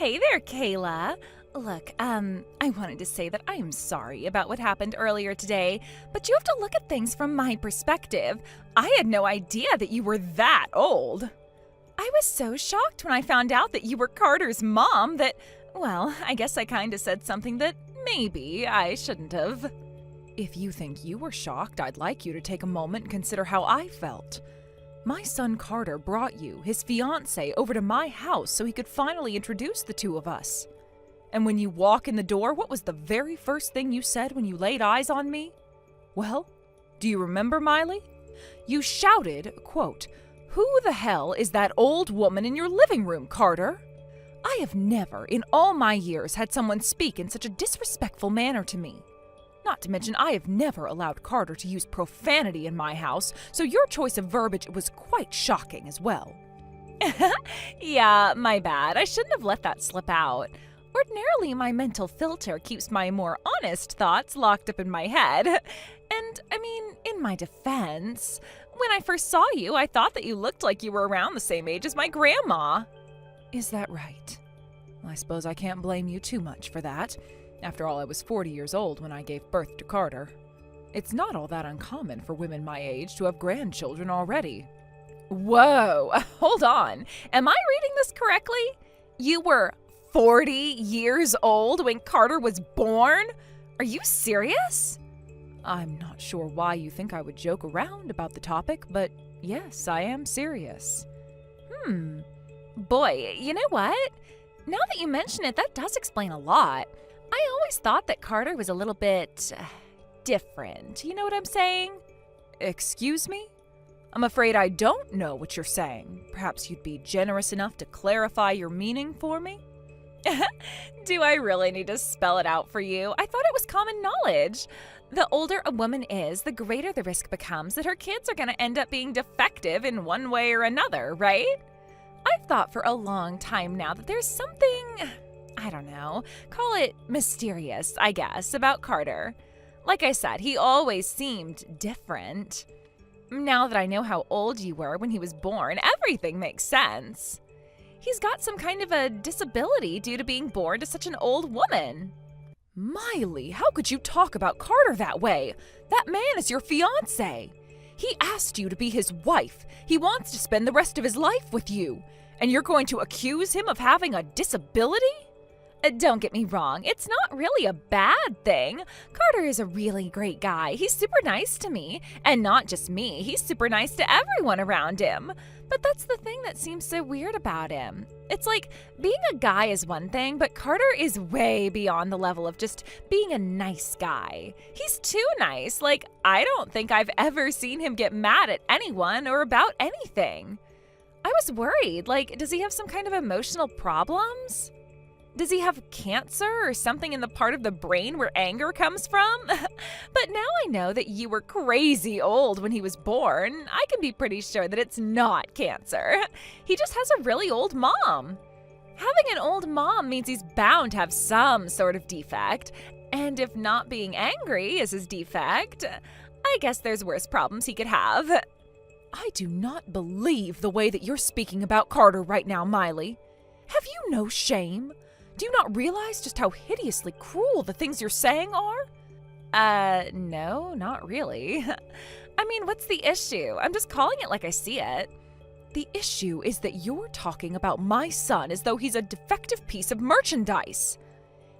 Hey there, Kayla. Look, I wanted to say that I am sorry about what happened earlier today, but you have to look at things from my perspective. I had no idea that you were that old. I was so shocked when I found out that you were Carter's mom that, well, I guess I kinda said something that maybe I shouldn't have. If you think you were shocked, I'd like you to take a moment and consider how I felt. My son Carter brought you, his fiancée, over to my house so he could finally introduce the two of us. And when you walk in the door, what was the very first thing you said when you laid eyes on me? Well, do you remember, Miley? You shouted, quote, "Who the hell is that old woman in your living room, Carter?" I have never, in all my years, had someone speak in such a disrespectful manner to me. Not to mention, I have never allowed Carter to use profanity in my house, so your choice of verbiage was quite shocking as well. Yeah, my bad. I shouldn't have let that slip out. Ordinarily, my mental filter keeps my more honest thoughts locked up in my head. And, in my defense, when I first saw you, I thought that you looked like you were around the same age as my grandma. Is that right? I suppose I can't blame you too much for that. After all, I was 40 years old when I gave birth to Carter. It's not all that uncommon for women my age to have grandchildren already. Whoa, hold on. Am I reading this correctly? You were 40 years old when Carter was born? Are you serious? I'm not sure why you think I would joke around about the topic, but yes, I am serious. Boy, you know what? Now that you mention it, that does explain a lot. I always thought that Carter was a little bit different. You know what I'm saying? Excuse me? I'm afraid I don't know what you're saying. Perhaps you'd be generous enough to clarify your meaning for me? Do I really need to spell it out for you? I thought it was common knowledge. The older a woman is, the greater the risk becomes that her kids are going to end up being defective in one way or another, right? I've thought for a long time now that there's something, I don't know, call it mysterious, I guess, about Carter. Like I said, he always seemed different. Now that I know how old you were when he was born, everything makes sense. He's got some kind of a disability due to being born to such an old woman. Miley, how could you talk about Carter that way? That man is your fiancé. He asked you to be his wife. He wants to spend the rest of his life with you. And you're going to accuse him of having a disability? Don't get me wrong, it's not really a bad thing. Carter is a really great guy. He's super nice to me. And not just me, he's super nice to everyone around him. But that's the thing that seems so weird about him. It's like, being a guy is one thing, but Carter is way beyond the level of just being a nice guy. He's too nice. Like, I don't think I've ever seen him get mad at anyone or about anything. I was worried, like, does he have some kind of emotional problems? Does he have cancer or something in the part of the brain where anger comes from? But now I know that you were crazy old when he was born. I can be pretty sure that it's not cancer. He just has a really old mom. Having an old mom means he's bound to have some sort of defect. And if not being angry is his defect, I guess there's worse problems he could have. I do not believe the way that you're speaking about Carter right now, Miley. Have you no shame? Do you not realize just how hideously cruel the things you're saying are? No, not really. What's the issue? I'm just calling it like I see it. The issue is that you're talking about my son as though he's a defective piece of merchandise.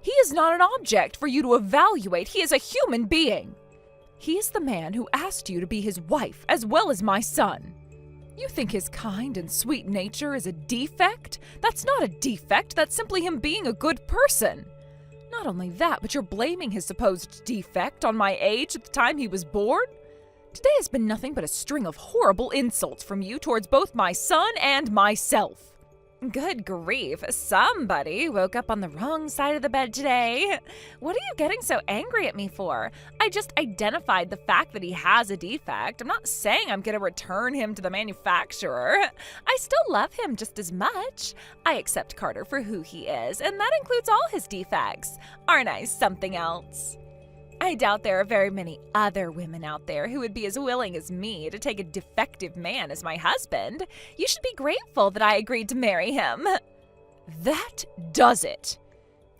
He is not an object for you to evaluate. He is a human being. He is the man who asked you to be his wife as well as my son. You think his kind and sweet nature is a defect? That's not a defect, that's simply him being a good person. Not only that, but you're blaming his supposed defect on my age at the time he was born? Today has been nothing but a string of horrible insults from you towards both my son and myself. Good grief, somebody woke up on the wrong side of the bed today. What are you getting so angry at me for? I just identified the fact that he has a defect. I'm not saying I'm going to return him to the manufacturer. I still love him just as much. I accept Carter for who he is, and that includes all his defects. Aren't I something else? I doubt there are very many other women out there who would be as willing as me to take a defective man as my husband. You should be grateful that I agreed to marry him. That does it.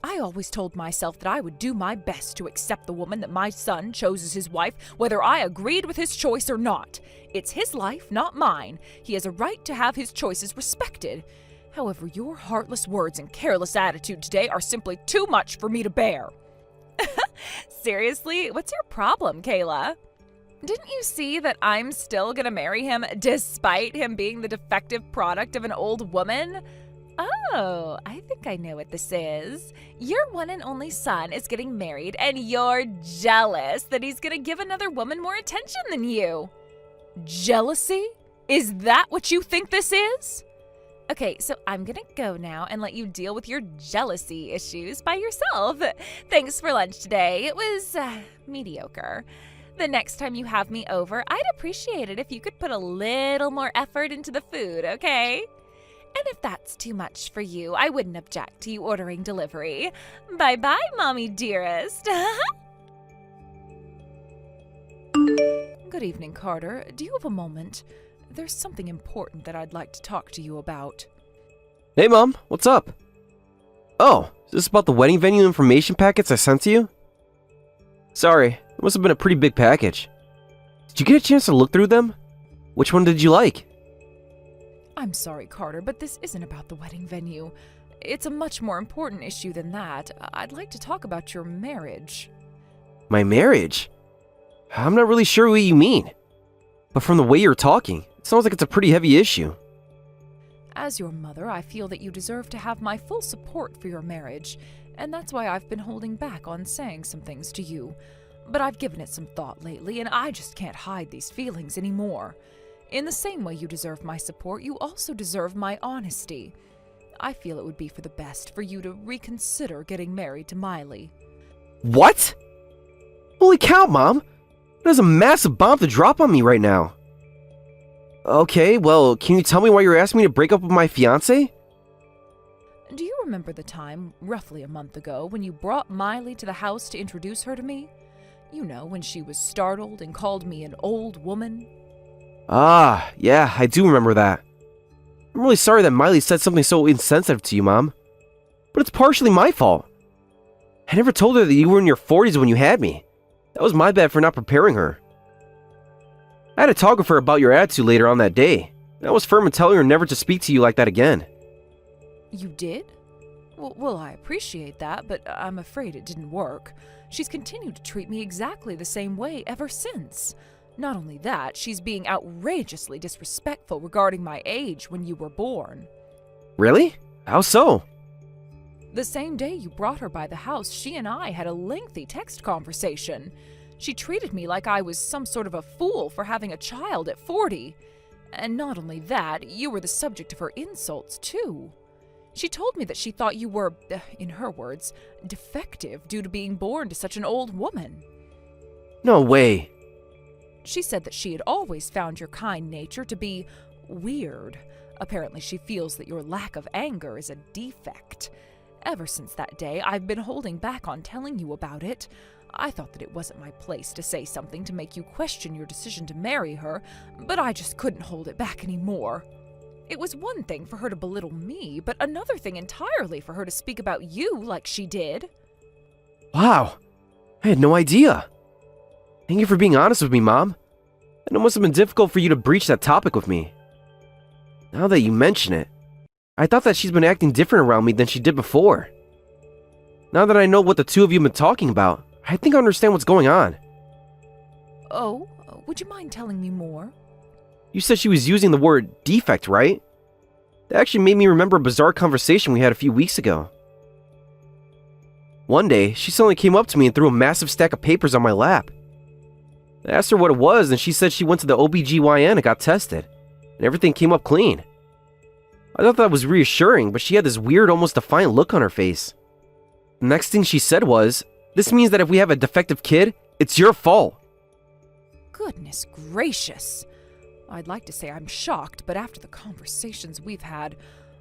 I always told myself that I would do my best to accept the woman that my son chose as his wife, whether I agreed with his choice or not. It's his life, not mine. He has a right to have his choices respected. However, your heartless words and careless attitude today are simply too much for me to bear. Seriously, what's your problem, Kayla? Didn't you see that I'm still gonna marry him despite him being the defective product of an old woman? Oh, I think I know what this is. Your one and only son is getting married, and you're jealous that he's gonna give another woman more attention than you. Jealousy? Is that what you think this is? Okay, so I'm gonna go now and let you deal with your jealousy issues by yourself. Thanks for lunch today. It was mediocre. The next time you have me over, I'd appreciate it if you could put a little more effort into the food, okay? And if that's too much for you, I wouldn't object to you ordering delivery. Bye-bye, Mommy dearest. Good evening, Carter. Do you have a moment? There's something important that I'd like to talk to you about. Hey, Mom. What's up? Oh, is this about the wedding venue information packets I sent to you? Sorry, it must have been a pretty big package. Did you get a chance to look through them? Which one did you like? I'm sorry, Carter, but this isn't about the wedding venue. It's a much more important issue than that. I'd like to talk about your marriage. My marriage? I'm not really sure what you mean. But from the way you're talking, it sounds like it's a pretty heavy issue. As your mother, I feel that you deserve to have my full support for your marriage, and that's why I've been holding back on saying some things to you. But I've given it some thought lately, and I just can't hide these feelings anymore. In the same way you deserve my support, you also deserve my honesty. I feel it would be for the best for you to reconsider getting married to Miley. What? Holy cow, Mom! That is a massive bomb to drop on me right now. Okay, well, can you tell me why you're asking me to break up with my fiancée? Do you remember the time, roughly a month ago, when you brought Miley to the house to introduce her to me? You know, when she was startled and called me an old woman? Ah, yeah, I do remember that. I'm really sorry that Miley said something so insensitive to you, Mom. But it's partially my fault. I never told her that you were in your 40s when you had me. That was my bad for not preparing her. I had to talk with her about your attitude later on that day, and I was firm in telling her never to speak to you like that again. You did? Well, I appreciate that, but I'm afraid it didn't work. She's continued to treat me exactly the same way ever since. Not only that, she's being outrageously disrespectful regarding my age when you were born. Really? How so? The same day you brought her by the house, she and I had a lengthy text conversation. She treated me like I was some sort of a fool for having a child at 40. And not only that, you were the subject of her insults, too. She told me that she thought you were, in her words, defective due to being born to such an old woman. No way. She said that she had always found your kind nature to be weird. Apparently she feels that your lack of anger is a defect. Ever since that day, I've been holding back on telling you about it. I thought that it wasn't my place to say something to make you question your decision to marry her, but I just couldn't hold it back anymore. It was one thing for her to belittle me, but another thing entirely for her to speak about you like she did. Wow, I had no idea. Thank you for being honest with me, Mom. And it must have been difficult for you to breach that topic with me. Now that you mention it, I thought that she's been acting different around me than she did before. Now that I know what the two of you have been talking about, I think I understand what's going on. Oh, would you mind telling me more? You said she was using the word defect, right? That actually made me remember a bizarre conversation we had a few weeks ago. One day, she suddenly came up to me and threw a massive stack of papers on my lap. I asked her what it was, and she said she went to the OBGYN and got tested, and everything came up clean. I thought that was reassuring, but she had this weird, almost defiant look on her face. The next thing she said was, "This means that if we have a defective kid, it's your fault." Goodness gracious. I'd like to say I'm shocked, but after the conversations we've had,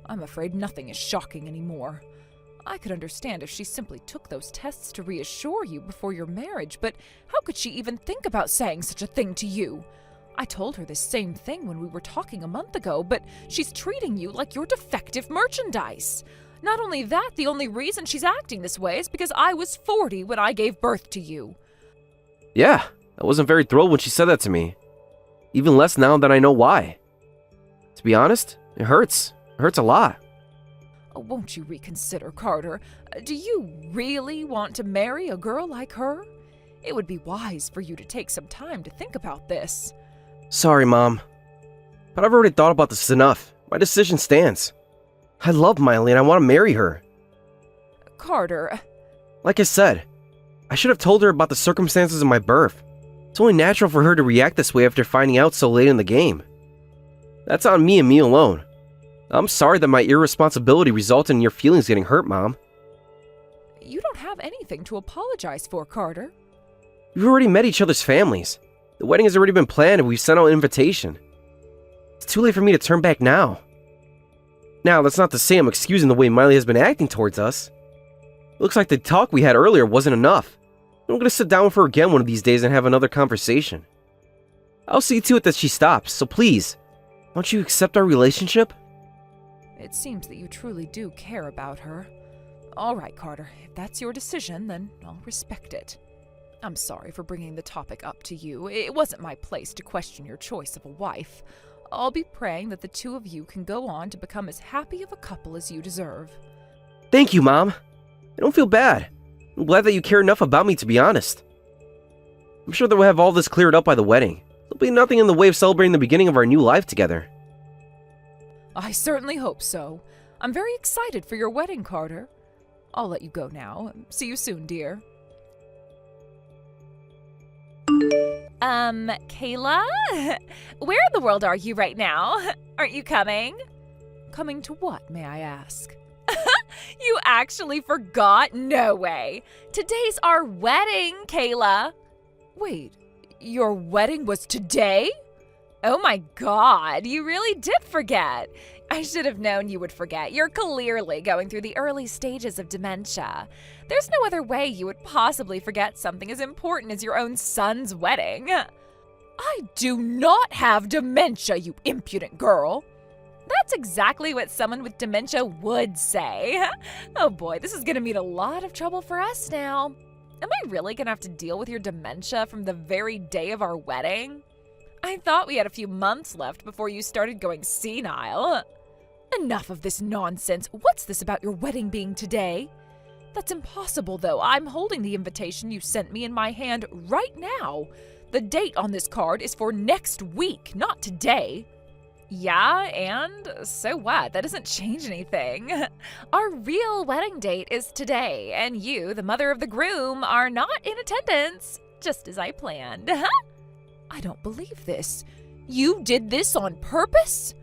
I'm afraid nothing is shocking anymore. I could understand if she simply took those tests to reassure you before your marriage, but how could she even think about saying such a thing to you? I told her this same thing when we were talking a month ago, but she's treating you like you're defective merchandise. Not only that, the only reason she's acting this way is because I was 40 when I gave birth to you. Yeah, I wasn't very thrilled when she said that to me. Even less now that I know why. To be honest, it hurts. It hurts a lot. Oh, won't you reconsider, Carter? Do you really want to marry a girl like her? It would be wise for you to take some time to think about this. Sorry, Mom. But I've already thought about this enough. My decision stands. I love Miley and I want to marry her. Carter. Like I said, I should have told her about the circumstances of my birth. It's only natural for her to react this way after finding out so late in the game. That's on me and me alone. I'm sorry that my irresponsibility resulted in your feelings getting hurt, Mom. You don't have anything to apologize for, Carter. We've already met each other's families. The wedding has already been planned and we've sent out an invitation. It's too late for me to turn back now. Now, that's not to say I'm excusing the way Miley has been acting towards us. It looks like the talk we had earlier wasn't enough. I'm gonna sit down with her again one of these days and have another conversation. I'll see to it that she stops, so please, won't you accept our relationship? It seems that you truly do care about her. All right, Carter, if that's your decision, then I'll respect it. I'm sorry for bringing the topic up to you. It wasn't my place to question your choice of a wife. I'll be praying that the two of you can go on to become as happy of a couple as you deserve. Thank you, Mom. I don't feel bad. I'm glad that you care enough about me, to be honest. I'm sure that we'll have all this cleared up by the wedding. There'll be nothing in the way of celebrating the beginning of our new life together. I certainly hope so. I'm very excited for your wedding, Carter. I'll let you go now. See you soon, dear. Kayla? Where in the world are you right now? Aren't you coming? Coming to what, may I ask? You actually forgot? No way. Today's our wedding, Kayla. Wait, your wedding was today? Oh my God, you really did forget. I should have known you would forget. You're clearly going through the early stages of dementia. There's no other way you would possibly forget something as important as your own son's wedding. I do not have dementia, you impudent girl. That's exactly what someone with dementia would say. Oh boy, this is gonna mean a lot of trouble for us now. Am I really gonna have to deal with your dementia from the very day of our wedding? I thought we had a few months left before you started going senile. Enough of this nonsense. What's this about your wedding being today? That's impossible, though. I'm holding the invitation you sent me in my hand right now. The date on this card is for next week, not today. Yeah, and so what? That doesn't change anything. Our real wedding date is today, and you, the mother of the groom, are not in attendance, just as I planned. I don't believe this. You did this on purpose?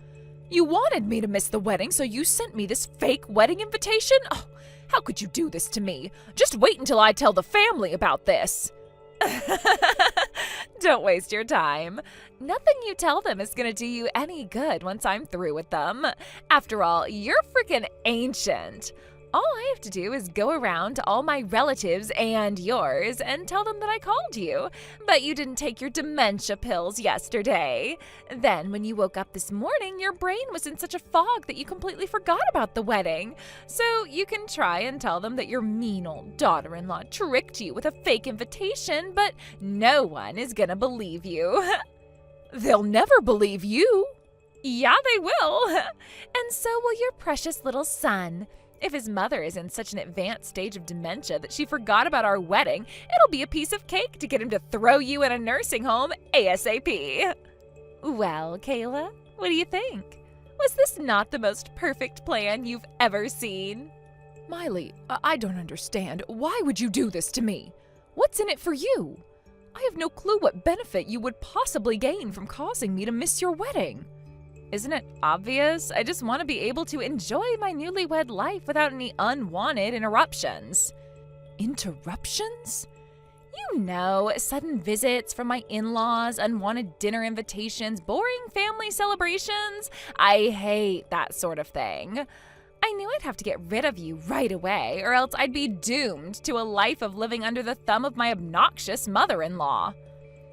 You wanted me to miss the wedding, so you sent me this fake wedding invitation? Oh, how could you do this to me? Just wait until I tell the family about this. Don't waste your time. Nothing you tell them is gonna do you any good once I'm through with them. After all, you're freaking ancient. All I have to do is go around to all my relatives and yours and tell them that I called you, but you didn't take your dementia pills yesterday. Then when you woke up this morning, your brain was in such a fog that you completely forgot about the wedding. So you can try and tell them that your mean old daughter-in-law tricked you with a fake invitation, but no one is gonna believe you. They'll never believe you. Yeah, they will. And so will your precious little son. If his mother is in such an advanced stage of dementia that she forgot about our wedding, it'll be a piece of cake to get him to throw you in a nursing home ASAP. Well, Kayla, what do you think? Was this not the most perfect plan you've ever seen? Miley, I don't understand. Why would you do this to me? What's in it for you? I have no clue what benefit you would possibly gain from causing me to miss your wedding. Isn't it obvious? I just want to be able to enjoy my newlywed life without any unwanted interruptions. Interruptions? You know, sudden visits from my in-laws, unwanted dinner invitations, boring family celebrations. I hate that sort of thing. I knew I'd have to get rid of you right away, or else I'd be doomed to a life of living under the thumb of my obnoxious mother-in-law.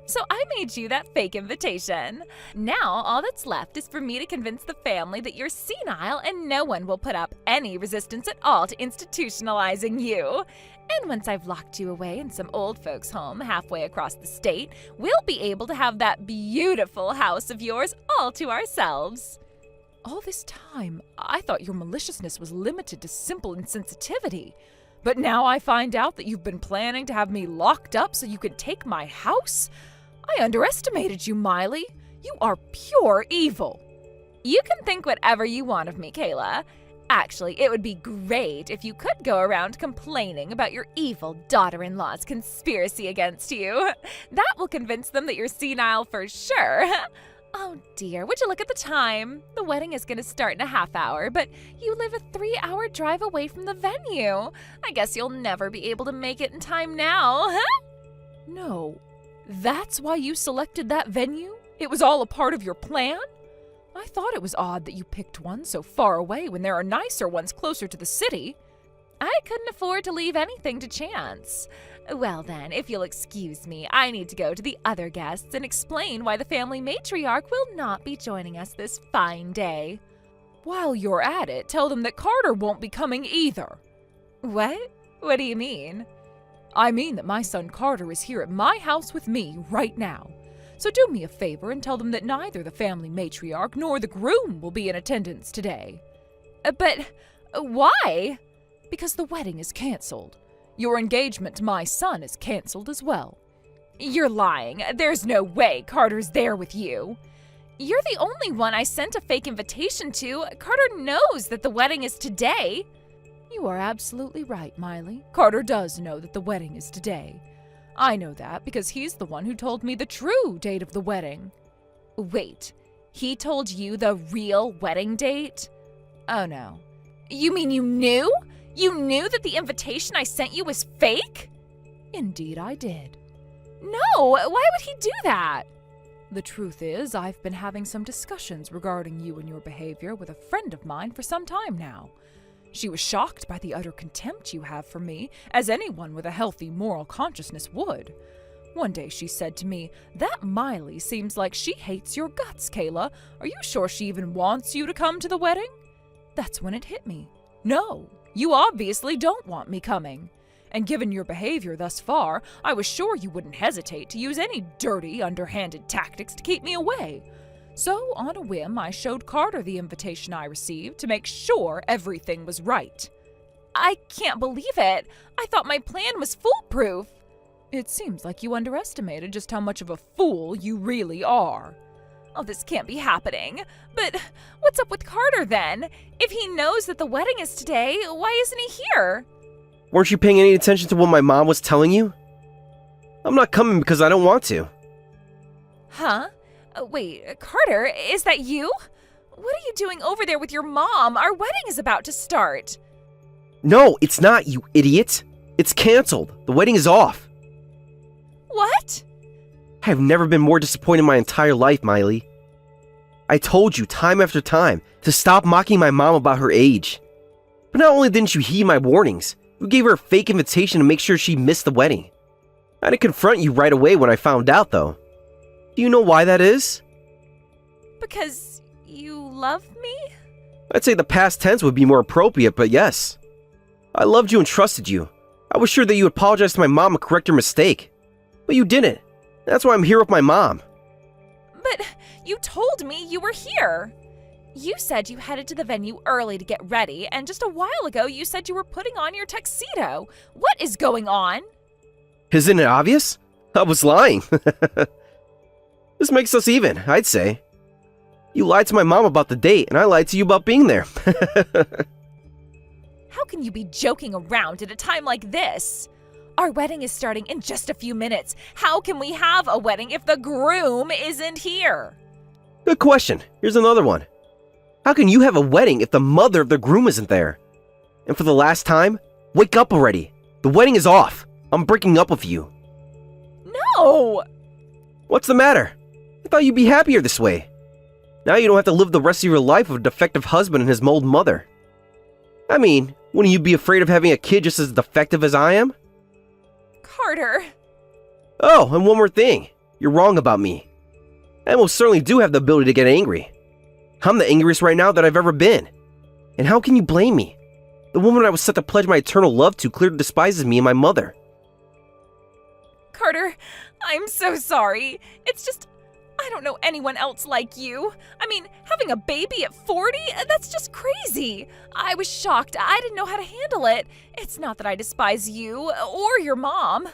So I made you that fake invitation. Now all that's left is for me to convince the family that you're senile and no one will put up any resistance at all to institutionalizing you. And once I've locked you away in some old folks' home halfway across the state, we'll be able to have that beautiful house of yours all to ourselves. All this time, I thought your maliciousness was limited to simple insensitivity. But now I find out that you've been planning to have me locked up so you could take my house? I underestimated you, Miley. You are pure evil. You can think whatever you want of me, Kayla. Actually, it would be great if you could go around complaining about your evil daughter-in-law's conspiracy against you. That will convince them that you're senile for sure. Oh dear, would you look at the time? The wedding is going to start in a half hour, but you live a 3-hour drive away from the venue. I guess you'll never be able to make it in time now, huh? No, that's why you selected that venue? It was all a part of your plan? I thought it was odd that you picked one so far away when there are nicer ones closer to the city. I couldn't afford to leave anything to chance. Well then, if you'll excuse me, I need to go to the other guests and explain why the family matriarch will not be joining us this fine day. While you're at it, tell them that Carter won't be coming either. What? What do you mean? I mean that my son Carter is here at my house with me right now. So do me a favor and tell them that neither the family matriarch nor the groom will be in attendance today. But why? Because the wedding is canceled. Your engagement to my son is canceled as well. You're lying. There's no way Carter's there with you. You're the only one I sent a fake invitation to. Carter knows that the wedding is today. You are absolutely right, Miley. Carter does know that the wedding is today. I know that because he's the one who told me the true date of the wedding. Wait, he told you the real wedding date? Oh no. You mean you knew? You knew that the invitation I sent you was fake? Indeed I did. No, why would he do that? The truth is, I've been having some discussions regarding you and your behavior with a friend of mine for some time now. She was shocked by the utter contempt you have for me, as anyone with a healthy moral consciousness would. One day she said to me, "That Miley seems like she hates your guts, Kayla. Are you sure she even wants you to come to the wedding?" That's when it hit me. No, you obviously don't want me coming. And given your behavior thus far, I was sure you wouldn't hesitate to use any dirty, underhanded tactics to keep me away. So, on a whim, I showed Carter the invitation I received to make sure everything was right. I can't believe it. I thought my plan was foolproof. It seems like you underestimated just how much of a fool you really are. Oh, this can't be happening. But what's up with Carter then? If he knows that the wedding is today, why isn't he here? Weren't you paying any attention to what my mom was telling you? I'm not coming because I don't want to. Huh? Wait, Carter, is that you? What are you doing over there with your mom? Our wedding is about to start. No, it's not, you idiot. It's canceled. The wedding is off. What? I have never been more disappointed in my entire life, Miley. I told you time after time to stop mocking my mom about her age. But not only didn't you heed my warnings, you gave her a fake invitation to make sure she missed the wedding. I didn't confront you right away when I found out, though. Do you know why that is? Because you love me? I'd say the past tense would be more appropriate, but yes. I loved you and trusted you. I was sure that you would apologize to my mom and correct your mistake. But you didn't. That's why I'm here with my mom. But you told me you were here. You said you headed to the venue early to get ready, and just a while ago you said you were putting on your tuxedo. What is going on? Isn't it obvious? I was lying. This makes us even, I'd say. You lied to my mom about the date, and I lied to you about being there. How can you be joking around at a time like this? Our wedding is starting in just a few minutes. How can we have a wedding if the groom isn't here? Good question. Here's another one. How can you have a wedding if the mother of the groom isn't there? And for the last time, wake up already. The wedding is off. I'm breaking up with you. No! What's the matter? I thought you'd be happier this way. Now you don't have to live the rest of your life with a defective husband and his mold mother. I mean, wouldn't you be afraid of having a kid just as defective as I am? Carter. Oh, and one more thing. You're wrong about me. I most certainly do have the ability to get angry. I'm the angriest right now that I've ever been. And how can you blame me? The woman I was set to pledge my eternal love to clearly despises me and my mother. Carter, I'm so sorry. It's just, I don't know anyone else like you. I mean, having a baby at 40? That's just crazy. I was shocked. I didn't know how to handle it. It's not that I despise you or your mom.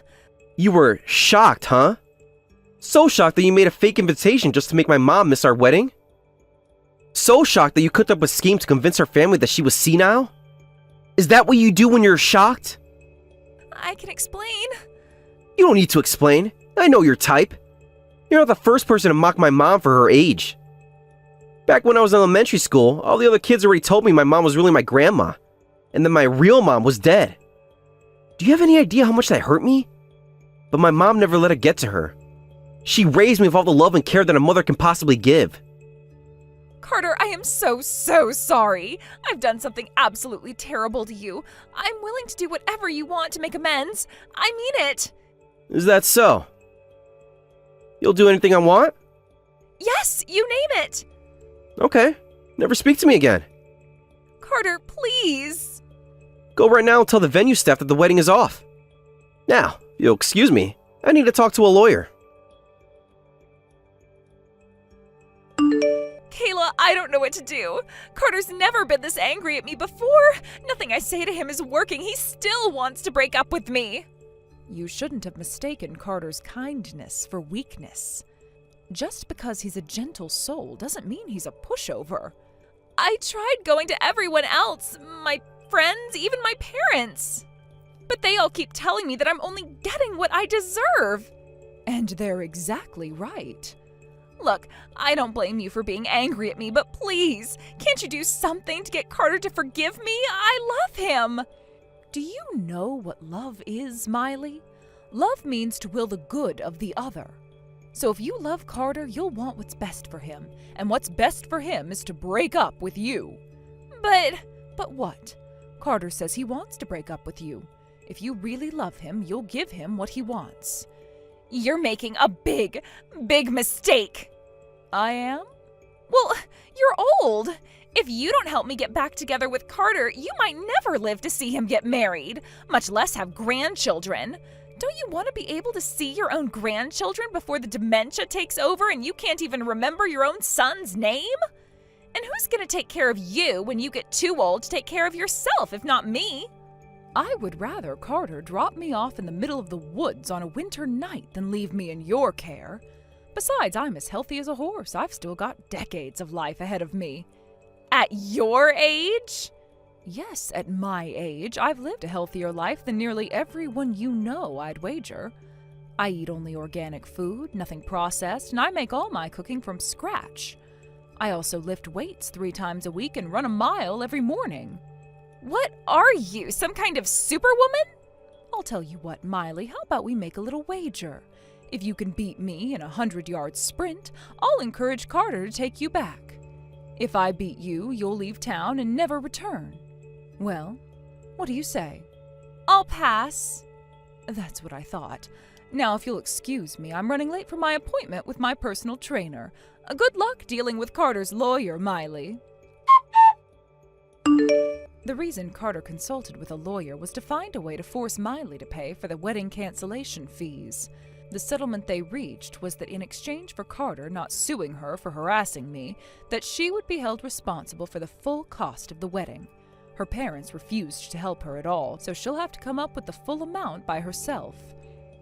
You were shocked, huh? So shocked that you made a fake invitation just to make my mom miss our wedding? So shocked that you cooked up a scheme to convince her family that she was senile? Is that what you do when you're shocked? I can explain. You don't need to explain. I know your type. You're not the first person to mock my mom for her age. Back when I was in elementary school, all the other kids already told me my mom was really my grandma, and that my real mom was dead. Do you have any idea how much that hurt me? But my mom never let it get to her. She raised me with all the love and care that a mother can possibly give. Carter, I am so sorry. I've done something absolutely terrible to you. I'm willing to do whatever you want to make amends. I mean it. Is that so? You'll do anything I want? Yes, you name it. Okay. Never speak to me again. Carter, please. Go right now and tell the venue staff that the wedding is off. Now, if you'll excuse me, I need to talk to a lawyer. Kayla, I don't know what to do. Carter's never been this angry at me before. Nothing I say to him is working. He still wants to break up with me. You shouldn't have mistaken Carter's kindness for weakness. Just because he's a gentle soul doesn't mean he's a pushover. I tried going to everyone else, my friends, even my parents. But they all keep telling me that I'm only getting what I deserve. And they're exactly right. Look, I don't blame you for being angry at me, but please, can't you do something to get Carter to forgive me? I love him. Do you know what love is, Miley? Love means to will the good of the other. So if you love Carter, you'll want what's best for him. And what's best for him is to break up with you. But what? Carter says he wants to break up with you. If you really love him, you'll give him what he wants. You're making a big mistake. I am? Well, you're old. If you don't help me get back together with Carter, you might never live to see him get married, much less have grandchildren. Don't you want to be able to see your own grandchildren before the dementia takes over and you can't even remember your own son's name? And who's going to take care of you when you get too old to take care of yourself, if not me? I would rather Carter drop me off in the middle of the woods on a winter night than leave me in your care. Besides, I'm as healthy as a horse. I've still got decades of life ahead of me. At your age? Yes, at my age. I've lived a healthier life than nearly everyone you know, I'd wager. I eat only organic food, nothing processed, and I make all my cooking from scratch. I also lift weights 3 times a week and run a mile every morning. What are you, some kind of superwoman? I'll tell you what, Miley, how about we make a little wager? If you can beat me in a 100-yard sprint, I'll encourage Carter to take you back. If I beat you, you'll leave town and never return. Well, what do you say? I'll pass. That's what I thought. Now, if you'll excuse me, I'm running late for my appointment with my personal trainer. Good luck dealing with Carter's lawyer, Miley. The reason Carter consulted with a lawyer was to find a way to force Miley to pay for the wedding cancellation fees. The settlement they reached was that in exchange for Carter not suing her for harassing me, that she would be held responsible for the full cost of the wedding. Her parents refused to help her at all, so she'll have to come up with the full amount by herself.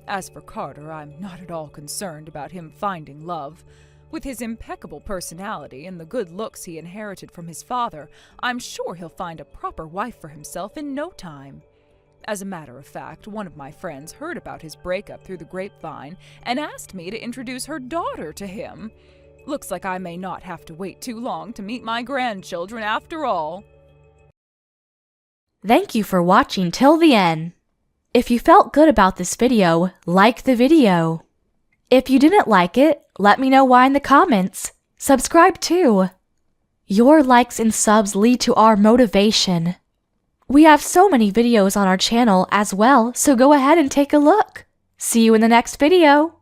As for Carter, I'm not at all concerned about him finding love. With his impeccable personality and the good looks he inherited from his father, I'm sure he'll find a proper wife for himself in no time. As a matter of fact, one of my friends heard about his breakup through the grapevine and asked me to introduce her daughter to him. Looks like I may not have to wait too long to meet my grandchildren after all. Thank you for watching till the end. If you felt good about this video, like the video. If you didn't like it, let me know why in the comments. Subscribe too. Your likes and subs lead to our motivation. We have so many videos on our channel as well, so go ahead and take a look. See you in the next video.